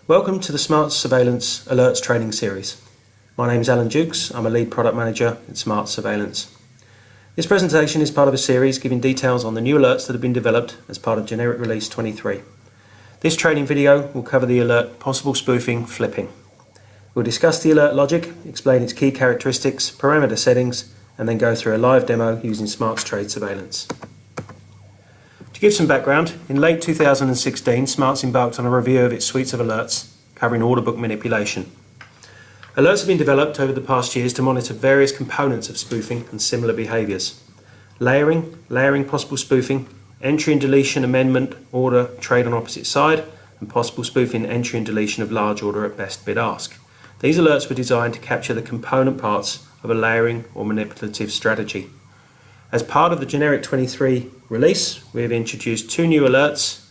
Welcome to the Smart Surveillance Alerts training series. My name is Alan Dukes. I'm a lead product manager in Smart Surveillance. This presentation is part of a series giving details on the new alerts that have been developed as part of Generic Release 23. This training video will cover the alert Possible Spoofing Flipping. We'll discuss the alert logic, explain its key characteristics, parameter settings, and then go through a live demo using Smart's trade surveillance. To give some background, in late 2016, Smart's embarked on a review of its suites of alerts covering order book manipulation. Alerts have been developed over the past years to monitor various components of spoofing and similar behaviours. Layering possible spoofing, entry and deletion amendment order trade on opposite side, and possible spoofing entry and deletion of large order at best bid ask. These alerts were designed to capture the component parts of a layering or manipulative strategy. As part of the Generic 23 release, we have introduced two new alerts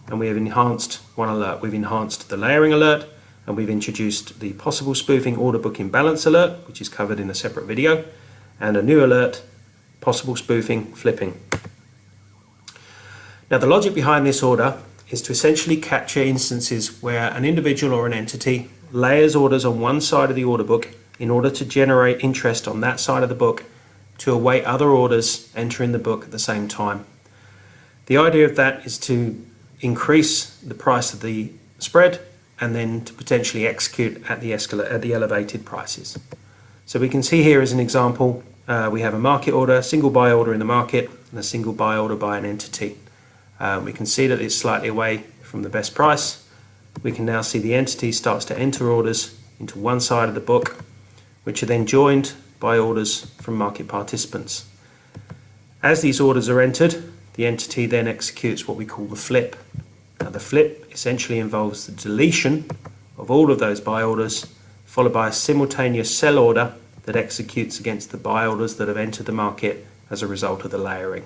and we have enhanced one alert. We've enhanced the layering alert and we've introduced the possible spoofing order book imbalance alert, which is covered in a separate video, and a new alert, possible spoofing flipping. Now, the logic behind this order is to essentially capture instances where an individual or an entity layers orders on one side of the order book in order to generate interest on that side of the book to await other orders entering the book at the same time. The idea of that is to increase the price of the spread and then to potentially execute at the elevated prices. So we can see here as an example, we have a market order, a single buy order in the market, and a single buy order by an entity. We can see that it's slightly away from the best price. We can now see the entity starts to enter orders into one side of the book, which are then joined by orders from market participants. As these orders are entered, the entity then executes what we call the flip. Now, the flip essentially involves the deletion of all of those buy orders, followed by a simultaneous sell order that executes against the buy orders that have entered the market as a result of the layering.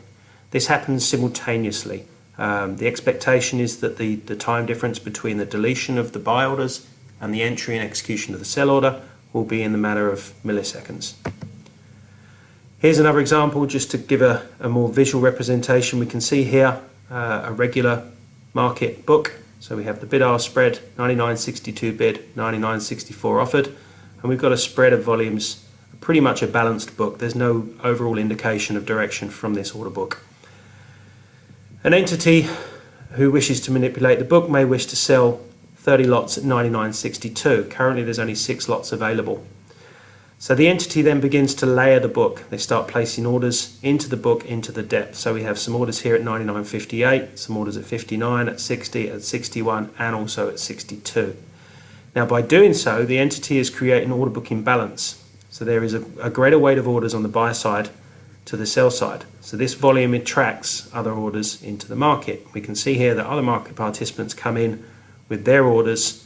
This happens simultaneously. The expectation is that the time difference between the deletion of the buy orders and the entry and execution of the sell order will be in the matter of milliseconds. Here's another example just to give a more visual representation. We can see here a regular market book. So we have the bid-ask spread, 99.62 bid, 99.64 offered, and we've got a spread of volumes, pretty much a balanced book. There's no overall indication of direction from this order book. An entity who wishes to manipulate the book may wish to sell 30 lots at 99.62. Currently there's only 6 lots available. So the entity then begins to layer the book. They start placing orders into the book, into the depth. So we have some orders here at 99.58, some orders at 59, at 60, at 61, and also at 62. Now, by doing so, the entity is creating order book imbalance. So there is a greater weight of orders on the buy side to the sell side. So this volume attracts other orders into the market. We can see here that other market participants come in with their orders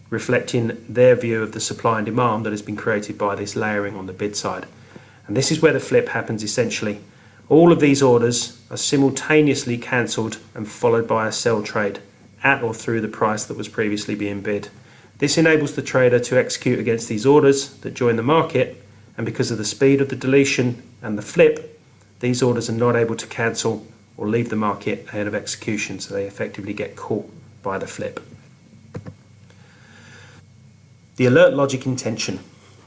reflecting their view of the supply and demand that has been created by this layering on the bid side. And this is where the flip happens essentially. All of these orders are simultaneously cancelled and followed by a sell trade at or through the price that was previously being bid. This enables the trader to execute against these orders that join the market, and because of the speed of the deletion and the flip, these orders are not able to cancel or leave the market ahead of execution, so they effectively get caught by the flip. The alert logic intention.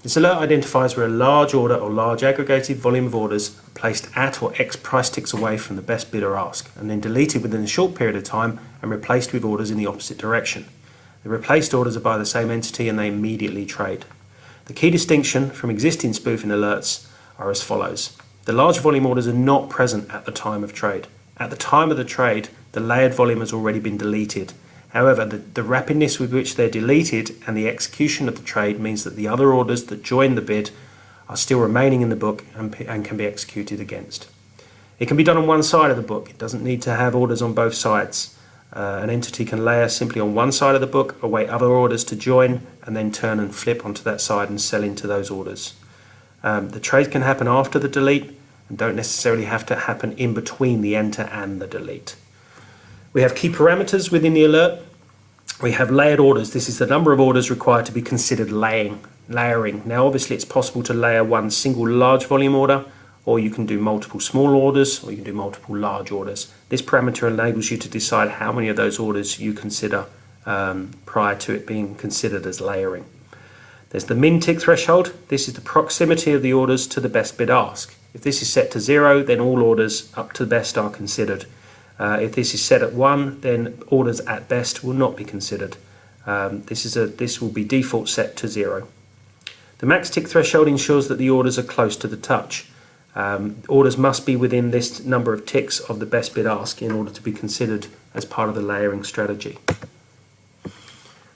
This alert identifies where a large order or large aggregated volume of orders are placed at or X price ticks away from the best bid or ask, and then deleted within a short period of time and replaced with orders in the opposite direction. The replaced orders are by the same entity and they immediately trade. The key distinction from existing spoofing alerts are as follows. The large volume orders are not present at the time of trade. At the time of the trade, the layered volume has already been deleted. However, the rapidness with which they're deleted and the execution of the trade means that the other orders that join the bid are still remaining in the book and can be executed against. It can be done on one side of the book. It doesn't need to have orders on both sides. An entity can layer simply on one side of the book, await other orders to join, and then turn and flip onto that side and sell into those orders. The trade can happen after the delete and don't necessarily have to happen in between the enter and the delete. We have key parameters within the alert. We have layered orders. This is the number of orders required to be considered layering. Now, obviously, it's possible to layer one single large volume order, or you can do multiple small orders, or you can do multiple large orders. This parameter enables you to decide how many of those orders you consider prior to it being considered as layering. There's the min tick threshold. This is the proximity of the orders to the best bid ask. If this is set to 0, then all orders up to best are considered. If this is set at 1, then orders at best will not be considered. This will be default set to 0. The max tick threshold ensures that the orders are close to the touch. Orders must be within this number of ticks of the best bid ask in order to be considered as part of the layering strategy.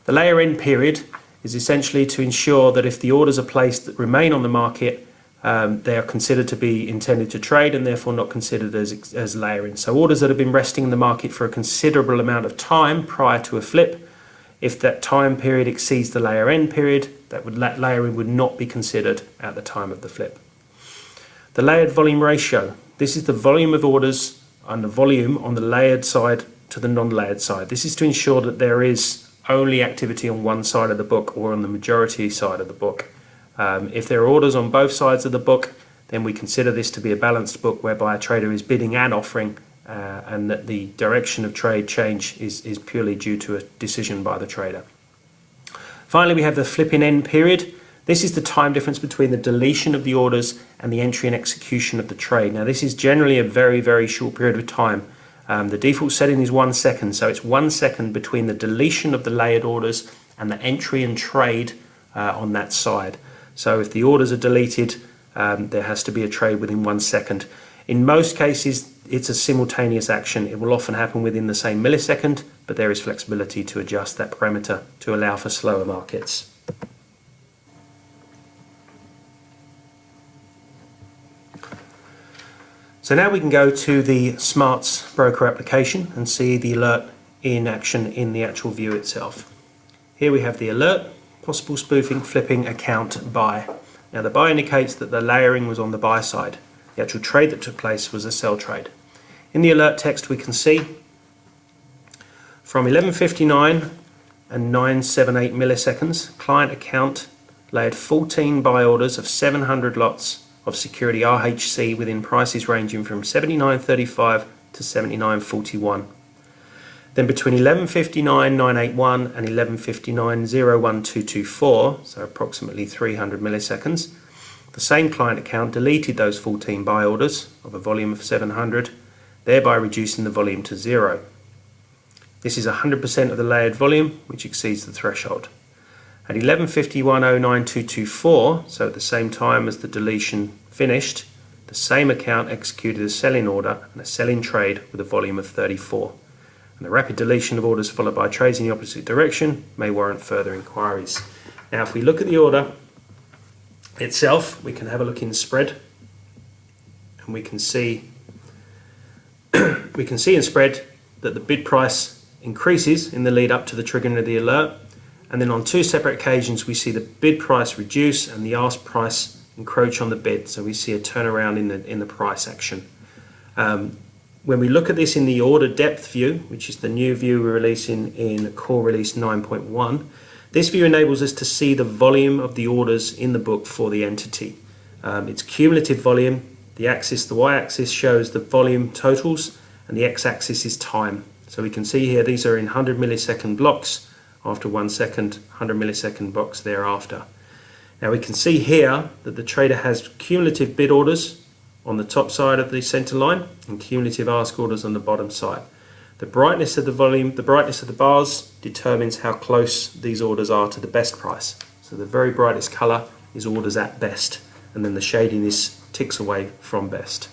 The layer end period is essentially to ensure that if the orders are placed that remain on the market, they are considered to be intended to trade and therefore not considered as layering. So orders that have been resting in the market for a considerable amount of time prior to a flip, if that time period exceeds the layer end period, that layering would not be considered at the time of the flip. The layered volume ratio. This is the volume of orders and the volume on the layered side to the non-layered side. This is to ensure that there is only activity on one side of the book or on the majority side of the book. If there are orders on both sides of the book, then we consider this to be a balanced book whereby a trader is bidding and offering, and that the direction of trade change is purely due to a decision by the trader. Finally, we have the flipping end period. This is the time difference between the deletion of the orders and the entry and execution of the trade. Now, this is generally a very, very short period of time. The default setting is 1 second, so it's 1 second between the deletion of the layered orders and the entry and trade on that side. So if the orders are deleted, there has to be a trade within 1 second. In most cases, it's a simultaneous action. It will often happen within the same millisecond, but there is flexibility to adjust that parameter to allow for slower markets. So now we can go to the Smarts broker application and see the alert in action in the actual view itself. Here we have the alert, possible spoofing, flipping, account, buy. Now the buy indicates that the layering was on the buy side. The actual trade that took place was a sell trade. In the alert text we can see from 11:59 and 978 milliseconds, client account layered 14 buy orders of 700 lots of security RHC within prices ranging from 79.35 to 79.41. Then between 11:59.981 and 11:59.01224, so approximately 300 milliseconds, the same client account deleted those 14 buy orders of a volume of 700, thereby reducing the volume to 0. This is 100% of the layered volume, which exceeds the threshold. At 11:51.09224, so at the same time as the deletion finished, the same account executed a sell-in order and a sell-in trade with a volume of 34. And the rapid deletion of orders followed by trades in the opposite direction may warrant further inquiries. Now if we look at the order itself, we can have a look in spread, and we can see in spread that the bid price increases in the lead up to the triggering of the alert, and then on two separate occasions we see the bid price reduce and the ask price encroach on the bid, so we see a turnaround in the price action. When we look at this in the order depth view, which is the new view we're releasing in core release 9.1, this view enables us to see the volume of the orders in the book for the entity. It's cumulative volume. The y-axis shows the volume totals, and the x-axis is time. So we can see here these are in 100 millisecond blocks after 1 second, 100 millisecond blocks thereafter. Now we can see here that the trader has cumulative bid orders on the top side of the center line and cumulative ask orders on the bottom side. The brightness of the volume, the brightness of the bars determines how close these orders are to the best price. So the very brightest color is orders at best, and then the shadiness ticks away from best.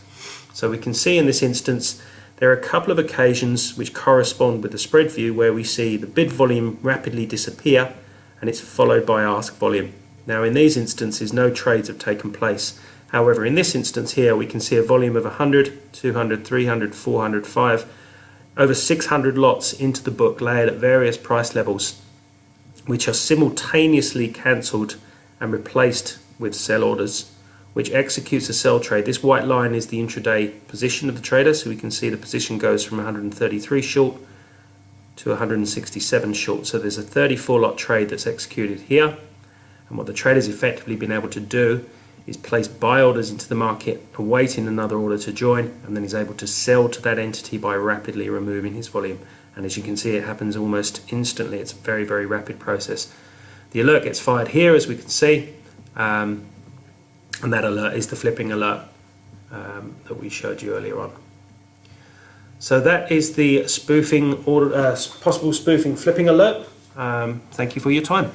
So we can see in this instance there are a couple of occasions which correspond with the spread view where we see the bid volume rapidly disappear and it's followed by ask volume. Now in these instances no trades have taken place. However, in this instance here we can see a volume of 100, 200, 300, 400, 5, over 600 lots into the book layered at various price levels, which are simultaneously cancelled and replaced with sell orders, which executes a sell trade. This white line is the intraday position of the trader, so we can see the position goes from 133 short to 167 short. So there's a 34 lot trade that's executed here, and what the trader's effectively been able to do is place buy orders into the market, awaiting another order to join, and then he's able to sell to that entity by rapidly removing his volume. And as you can see, it happens almost instantly. It's a very, very rapid process. The alert gets fired here, as we can see, and that alert is the flipping alert that we showed you earlier on. So that is the spoofing possible spoofing flipping alert. Thank you for your time.